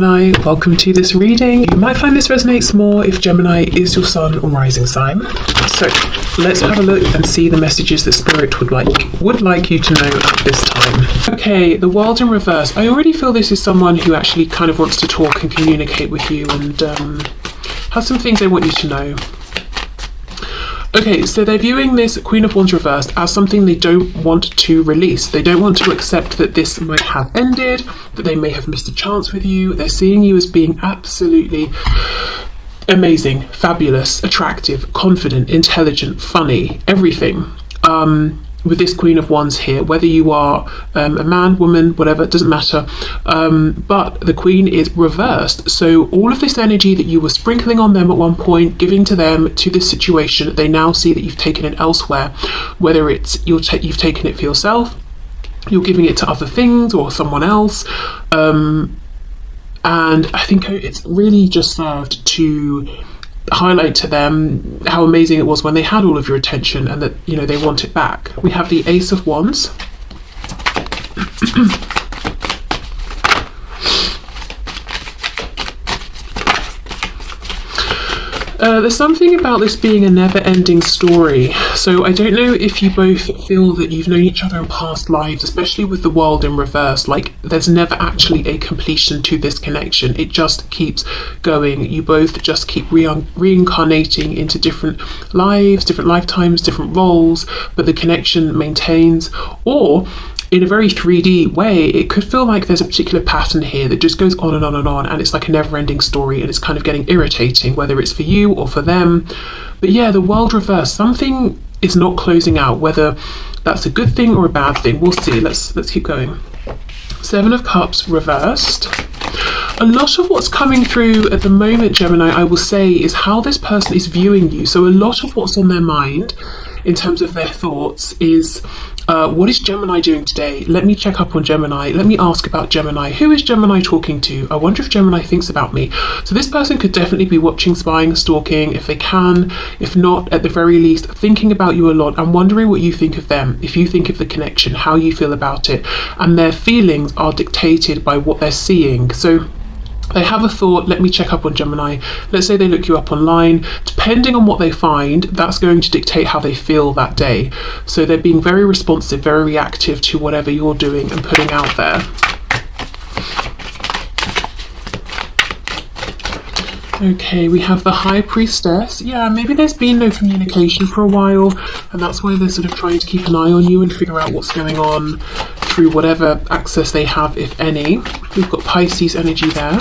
Gemini, welcome to this reading. You might find this resonates more if Gemini is your sun or rising sign. So let's have a look and see the messages that Spirit would like you to know at this time. Okay, the world in reverse. I already feel this is someone who actually kind of wants to talk and communicate with you and has some things they want you to know. Okay, so they're viewing this Queen of Wands reversed as something they don't want to release. They don't want to accept that this might have ended, that they may have missed a chance with you. They're seeing you as being absolutely amazing, fabulous, attractive, confident, intelligent, funny, everything. With this Queen of Wands here, whether you are a man, woman, whatever, it doesn't matter, but the Queen is reversed. So all of this energy that you were sprinkling on them at one point, giving to them, to this situation, they now see that you've taken it elsewhere, whether it's you've taken it for yourself, you're giving it to other things or someone else, and I think it's really just served to highlight to them how amazing it was when they had all of your attention and that, you know, they want it back. We have the Ace of Wands. There's something about this being a never-ending story. So I don't know if you both feel that you've known each other in past lives, especially with the world in reverse. Like, there's never actually a completion to this connection. It just keeps going. You both just keep reincarnating into different lives, different lifetimes, different roles, but the connection maintains. Or in a very 3D way, it could feel like there's a particular pattern here that just goes on and on and on, and it's like a never-ending story, and it's kind of getting irritating, whether it's for you or for them. But yeah, the world reversed, something is not closing out, whether that's a good thing or a bad thing. We'll see. Let's keep going. Seven of Cups reversed. A lot of what's coming through at the moment, Gemini, I will say, is how this person is viewing you. So a lot of what's on their mind in terms of their thoughts is, what is Gemini doing today? Let me check up on Gemini. Let me ask about Gemini. Who is Gemini talking to? I wonder if Gemini thinks about me. So this person could definitely be watching, spying, stalking, if they can. If not, at the very least, thinking about you a lot and wondering what you think of them. If you think of the connection, how you feel about it. And their feelings are dictated by what they're seeing. So they have a thought, let me check up on Gemini. Let's say they look you up online. Depending on what they find, that's going to dictate how they feel that day. So they're being very responsive, very reactive to whatever you're doing and putting out there. Okay, we have the High Priestess. Yeah, maybe there's been no communication for a while, and that's why they're sort of trying to keep an eye on you and figure out what's going on through whatever access they have, if any. We've got Pisces energy there.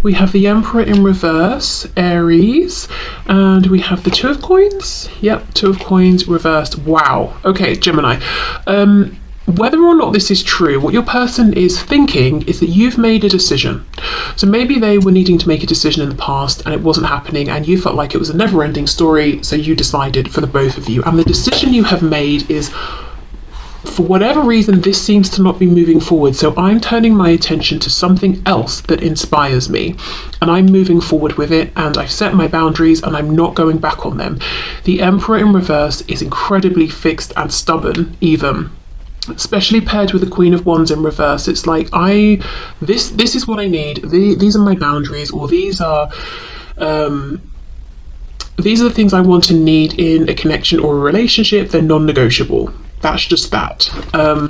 We have the Emperor in reverse, Aries, and we have the Two of Coins. Yep, Two of Coins reversed. Wow. Okay, Gemini. Whether or not this is true, what your person is thinking is that you've made a decision. So maybe they were needing to make a decision in the past and it wasn't happening, and you felt like it was a never-ending story, so you decided for the both of you. And the decision you have made is, for whatever reason, this seems to not be moving forward. So I'm turning my attention to something else that inspires me, and I'm moving forward with it, and I've set my boundaries and I'm not going back on them. The Emperor in reverse is incredibly fixed and stubborn, even. Especially paired with the Queen of Wands in reverse. It's like, this is what I need. These are my boundaries, or these are the things I want and need in a connection or a relationship. They're non-negotiable. That's just that. And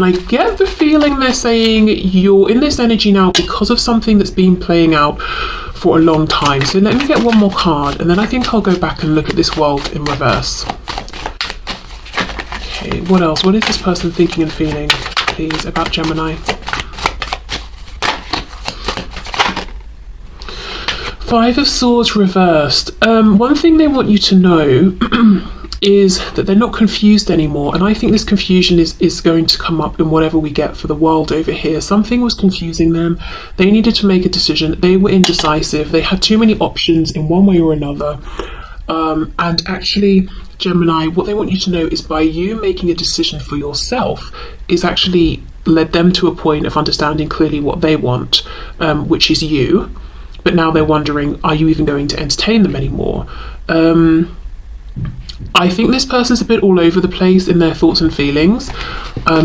I get the feeling they're saying you're in this energy now because of something that's been playing out for a long time. So let me get one more card, and then I think I'll go back and look at this world in reverse. Okay, what else? What is this person thinking and feeling, please, about Gemini? Five of Swords reversed. One thing they want you to know is that they're not confused anymore, and I think this confusion is going to come up in whatever we get for the world over here. Something was confusing them. They needed to make a decision. They were indecisive. They had too many options in one way or another. And actually, Gemini, what they want you to know is by you making a decision for yourself is actually led them to a point of understanding clearly what they want, which is you. But now they're wondering, are you even going to entertain them anymore? I think this person's a bit all over the place in their thoughts and feelings,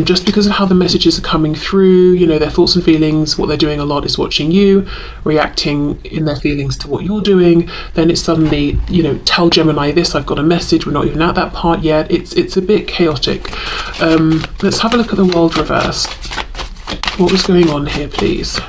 just because of how the messages are coming through. You know, their thoughts and feelings, what they're doing a lot is watching you, reacting in their feelings to what you're doing. Then it's suddenly, you know, tell Gemini this, I've got a message, we're not even at that part yet. It's a bit chaotic. Let's have a look at the world reversed. What was going on here, please?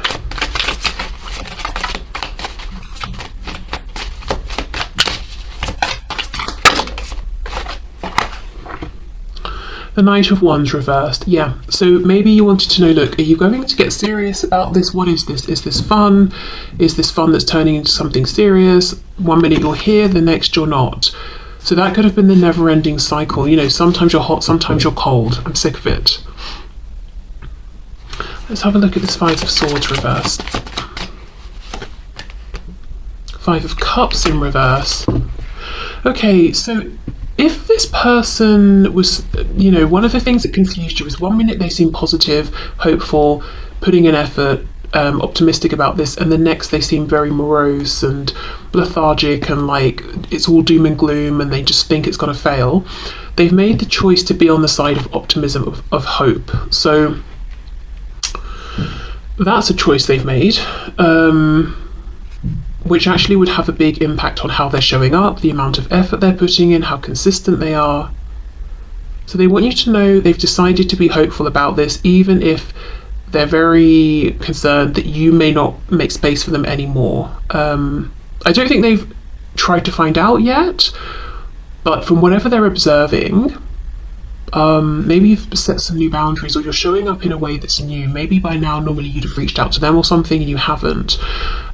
The Knight of Wands reversed. Yeah, so maybe you wanted to know, look, are you going to get serious about this? What is this? Is this fun? Is this fun that's turning into something serious? 1 minute you're here, the next you're not. So that could have been the never-ending cycle. You know, sometimes you're hot, sometimes you're cold. I'm sick of it. Let's have a look at this Five of Swords reversed. Five of Cups in reverse. Okay, so if this person was, you know, one of the things that confused you was 1 minute they seem positive, hopeful, putting in effort, optimistic about this, and the next they seem very morose and lethargic and like it's all doom and gloom and they just think it's going to fail. They've made the choice to be on the side of optimism, of hope. So that's a choice they've made. Which actually would have a big impact on how they're showing up, the amount of effort they're putting in, how consistent they are. So they want you to know they've decided to be hopeful about this, even if they're very concerned that you may not make space for them anymore. I don't think they've tried to find out yet, but from whatever they're observing, maybe you've set some new boundaries, or you're showing up in a way that's new. Maybe by now normally you'd have reached out to them or something and you haven't.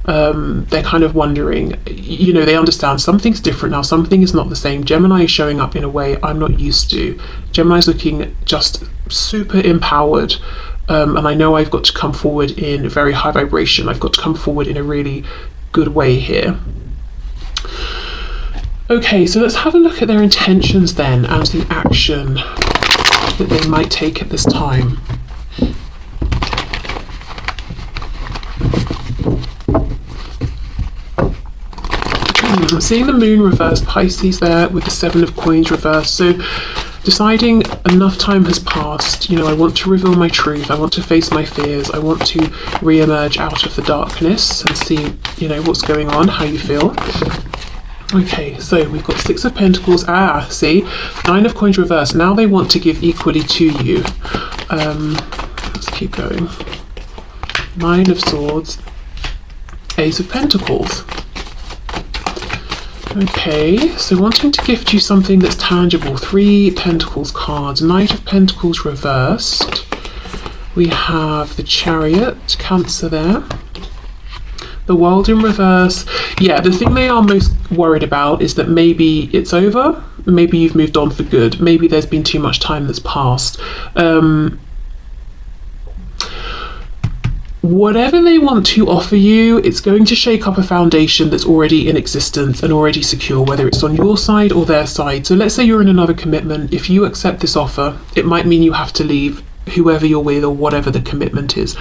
They're kind of wondering, you know, they understand something's different now, something is not the same. Gemini is showing up in a way I'm not used to. Gemini's looking just super empowered, and I know I've got to come forward in very high vibration. I've got to come forward in a really good way here. Okay, so let's have a look at their intentions then and the action that they might take at this time. I'm seeing the Moon reversed, Pisces there with the Seven of Coins reversed. So deciding enough time has passed, you know, I want to reveal my truth, I want to face my fears, I want to re-emerge out of the darkness and see, you know, what's going on, how you feel. Okay, so we've got Six of Pentacles, see, Nine of Coins reversed. Now they want to give equally to you. Let's keep going. Nine of Swords, Ace of Pentacles. Okay, so wanting to gift you something that's tangible. Three Pentacles cards, Knight of Pentacles reversed. We have the Chariot, Cancer there. The World in reverse. Yeah, the thing they are most worried about is that maybe it's over, maybe you've moved on for good, maybe there's been too much time that's passed. Whatever they want to offer you, it's going to shake up a foundation that's already in existence and already secure, whether it's on your side or their side. So let's say you're in another commitment. If you accept this offer, it might mean you have to leave whoever you're with or whatever the commitment is.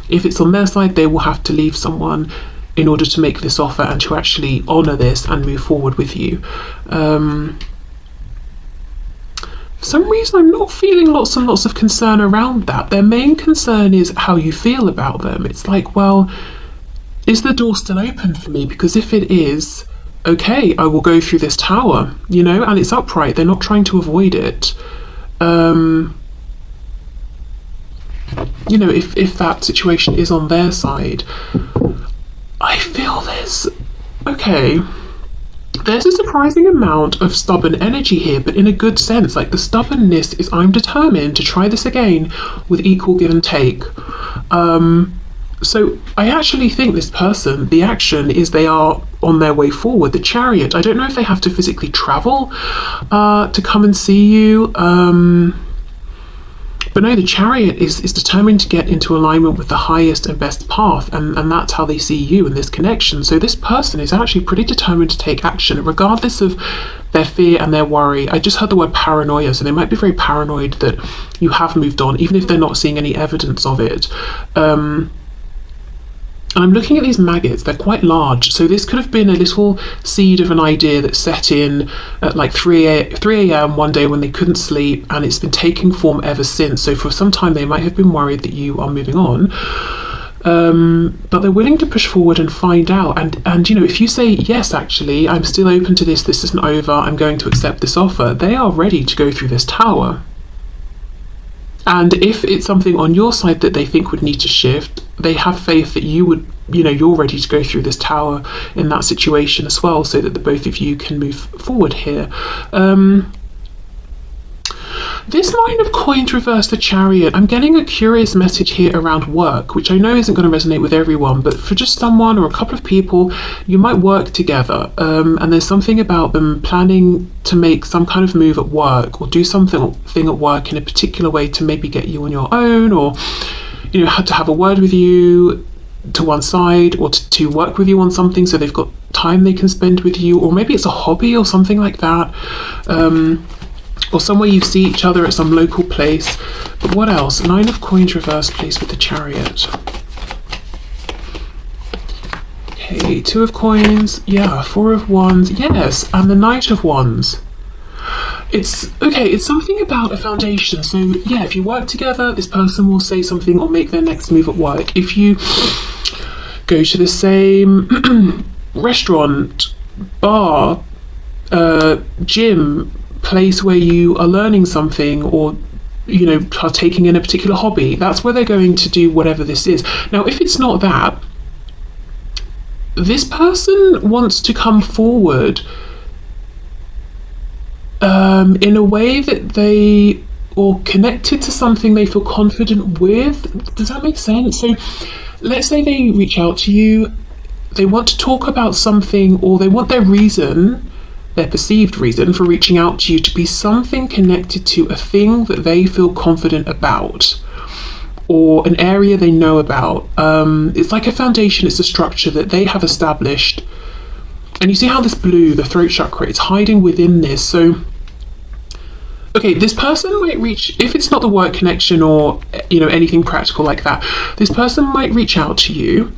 If it's on their side, they will have to leave someone in order to make this offer and to actually honour this and move forward with you. For some reason I'm not feeling lots and lots of concern around that. Their main concern is how you feel about them. It's like, well, is the door still open for me? Because if it is, okay, I will go through this tower, you know, and it's upright. They're not trying to avoid it. You know, if that situation is on their side, I feel there's a surprising amount of stubborn energy here, but in a good sense. Like the stubbornness is, I'm determined to try this again with equal give and take. So I actually think this person, the action is they are on their way forward. The Chariot, I don't know if they have to physically travel to come and see you. But no, the Chariot is determined to get into alignment with the highest and best path, and that's how they see you in this connection. So this person is actually pretty determined to take action, regardless of their fear and their worry. I just heard the word paranoia, so they might be very paranoid that you have moved on, even if they're not seeing any evidence of it. And I'm looking at these maggots, they're quite large. So this could have been a little seed of an idea that set in at like 3 a.m. one day when they couldn't sleep, and it's been taking form ever since. So for some time they might have been worried that you are moving on. But they're willing to push forward and find out. And you know, if you say, yes, actually, I'm still open to this isn't over, I'm going to accept this offer, they are ready to go through this tower. And if it's something on your side that they think would need to shift, they have faith that you would, you know, you're ready to go through this tower in that situation as well, so that the both of you can move forward here. This Nine of Coins reversed, the Chariot. I'm getting a curious message here around work, which I know isn't going to resonate with everyone, but for just someone or a couple of people, you might work together, and there's something about them planning to make some kind of move at work, or do something at work in a particular way to maybe get you on your own, or, you know, had to have a word with you to one side, or to work with you on something so they've got time they can spend with you, or maybe it's a hobby or something like that. Or somewhere you see each other at some local place. But what else? Nine of Coins reversed, please, with the Chariot. Okay, Two of Coins, yeah, Four of Wands, yes, and the Knight of Wands. It's okay, it's something about a foundation. So yeah, if you work together, this person will say something or make their next move at work. If you go to the same restaurant, bar, gym, place where you are learning something, or, you know, partaking in a particular hobby, that's where they're going to do whatever this is. Now, if it's not that, this person wants to come forward in a way that they, or connected to something they feel confident with. Does that make sense? So let's say they reach out to you, they want to talk about something, or they want their reason, their perceived reason for reaching out to you, to be something connected to a thing that they feel confident about, or an area they know about. It's like a foundation, it's a structure that they have established. And you see how this blue, the throat chakra, it's hiding within this. So, okay, this person might reach, if it's not the work connection or, you know, anything practical like that, this person might reach out to you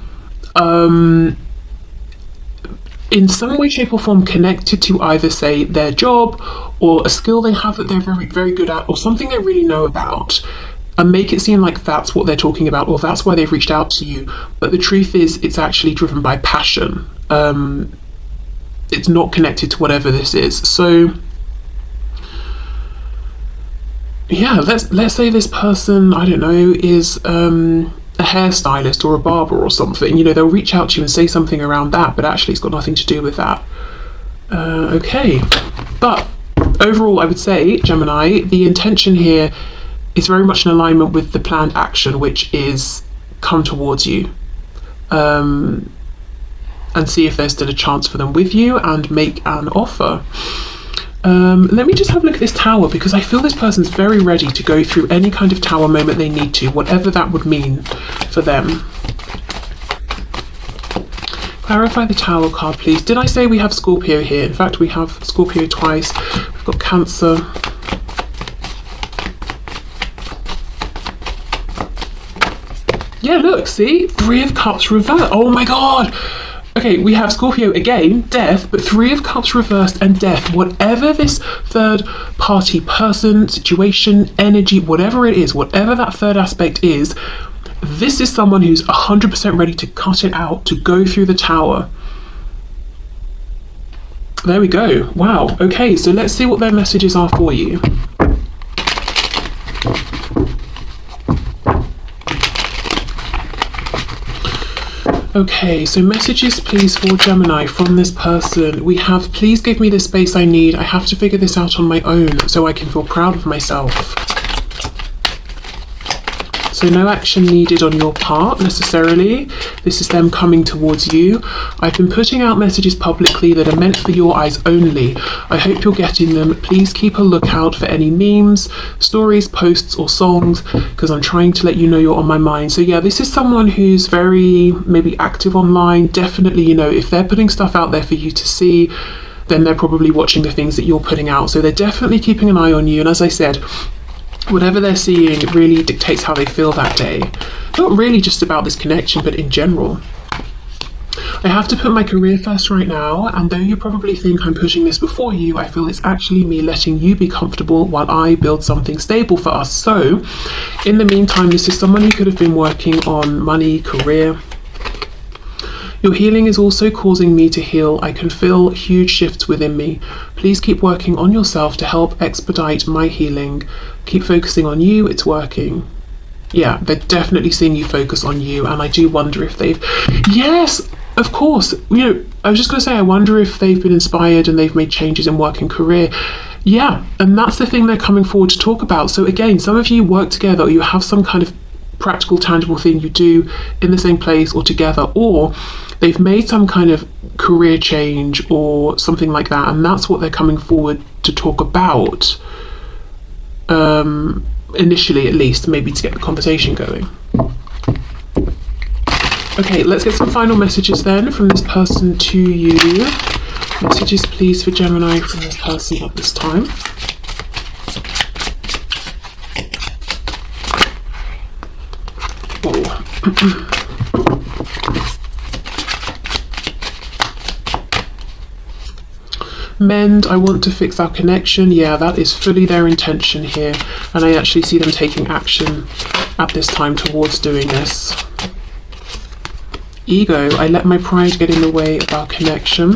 in some way, shape or form connected to either, say, their job, or a skill they have that they're very, very good at, or something they really know about, and make it seem like that's what they're talking about, or that's why they've reached out to you. But the truth is, it's actually driven by passion. It's not connected to whatever this is. So yeah, let's say this person, I don't know, is a hairstylist or a barber or something. You know, they'll reach out to you and say something around that, but actually it's got nothing to do with that. Okay, but overall I would say, Gemini, the intention here is very much in alignment with the planned action, which is come towards you, and see if there's still a chance for them with you, and make an offer. Let me just have a look at this tower, because I feel this person's very ready to go through any kind of tower moment they need to, whatever that would mean for them. Clarify the tower card, please. Did I say we have Scorpio here? In fact, we have Scorpio twice. We've got Cancer. Yeah, look, see? Three of Cups reversed. Oh my god! Okay, we have Scorpio again, death, but Three of Cups reversed and death. Whatever this third party person, situation, energy, whatever it is, whatever that third aspect is, this is someone who's 100% ready to cut it out, to go through the tower. There we go. Wow. Okay, so let's see what their messages are for you. Okay, so messages please for Gemini from this person. We have, please give me the space I need. I have to figure this out on my own so I can feel proud of myself. So no action needed on your part necessarily. This is them coming towards you. I've been putting out messages publicly that are meant for your eyes only. I hope you're getting them. Please keep a lookout for any memes, stories, posts or songs, because I'm trying to let you know you're on my mind. So yeah, this is someone who's very maybe active online. Definitely, you know, if they're putting stuff out there for you to see, then they're probably watching the things that you're putting out. So they're definitely keeping an eye on you. And as I said, whatever they're seeing really dictates how they feel that day. Not really just about this connection, but in general. I have to put my career first right now, and though you probably think I'm pushing this before you, I feel it's actually me letting you be comfortable while I build something stable for us. So, in the meantime, this is someone who could have been working on money, career. Your healing is also causing me to heal. I can feel huge shifts within me. Please keep working on yourself to help expedite my healing. Keep focusing on you, it's working. Yeah, they're definitely seeing you focus on you, and I do wonder if they've... Yes, of course. You know, I was just going to say, I wonder if they've been inspired and they've made changes in work and career. Yeah, and that's the thing they're coming forward to talk about. So again, some of you work together, or you have some kind of practical, tangible thing you do in the same place or together, or they've made some kind of career change or something like that, and that's what they're coming forward to talk about. Initially, at least, maybe to get the conversation going. Okay, let's get some final messages then from this person to you. Messages, please, for Gemini from this person at this time. Oh. Mend, I want to fix our connection. Yeah, that is fully their intention here, and I actually see them taking action at this time towards doing this. Ego, I let my pride get in the way of our connection.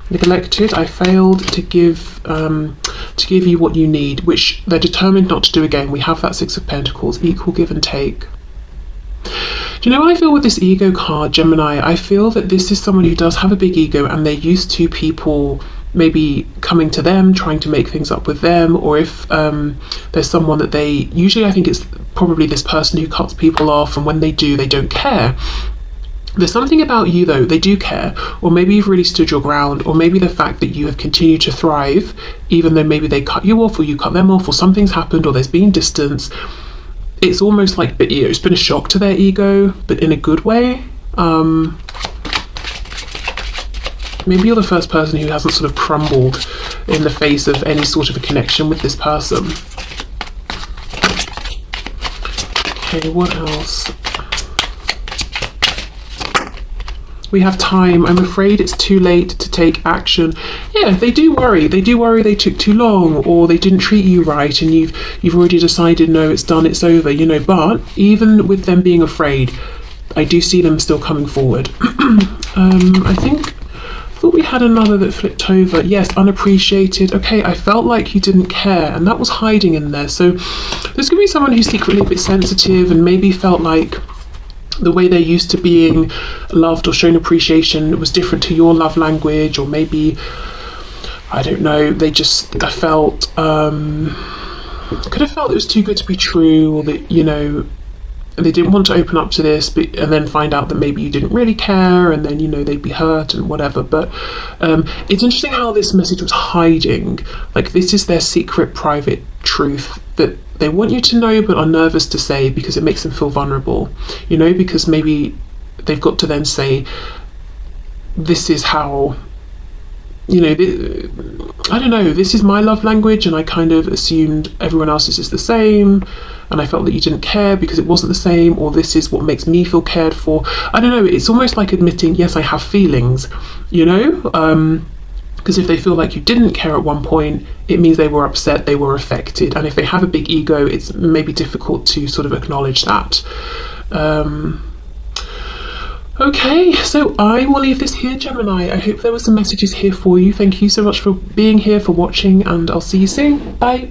Neglected, I failed to give you what you need, which they're determined not to do again. We have that Six of Pentacles, equal give and take. Do you know what I feel with this ego card, Gemini? I feel that this is someone who does have a big ego, and they're used to people maybe coming to them, trying to make things up with them, or if there's someone that they... Usually I think it's probably this person who cuts people off, and when they do, they don't care. There's something about you, though, they do care, or maybe you've really stood your ground, or maybe the fact that you have continued to thrive, even though maybe they cut you off, or you cut them off, or something's happened, or there's been distance. It's almost like, you know, it's been a shock to their ego, but in a good way. Maybe you're the first person who hasn't sort of crumbled in the face of any sort of a connection with this person. Okay, what else? We have time. I'm afraid it's too late to take action. Yeah, they do worry. They do worry they took too long, or they didn't treat you right, and you've already decided, no, it's done, it's over, you know. But even with them being afraid, I do see them still coming forward. I thought we had another that flipped over. Yes, unappreciated. Okay, I felt like you didn't care, and that was hiding in there. So there's going to be someone who's secretly a bit sensitive and maybe felt like the way they're used to being loved or shown appreciation was different to your love language, or maybe, I don't know, they just could have felt it was too good to be true, or that, you know, they didn't want to open up to this, but and then find out that maybe you didn't really care, and then, you know, they'd be hurt and whatever. But it's interesting how this message was hiding. Like, this is their secret, private truth that they want you to know but are nervous to say because it makes them feel vulnerable, you know, because maybe they've got to then say, this is how, you know, I don't know, this is my love language, and I kind of assumed everyone else's is the same, and I felt that you didn't care because it wasn't the same, or this is what makes me feel cared for. I don't know, it's almost like admitting, yes, I have feelings, you know, because if they feel like you didn't care at one point, it means they were upset, they were affected. And if they have a big ego, it's maybe difficult to sort of acknowledge that. Okay, so I will leave this here, Gemini. I hope there were some messages here for you. Thank you so much for being here, for watching, and I'll see you soon. Bye.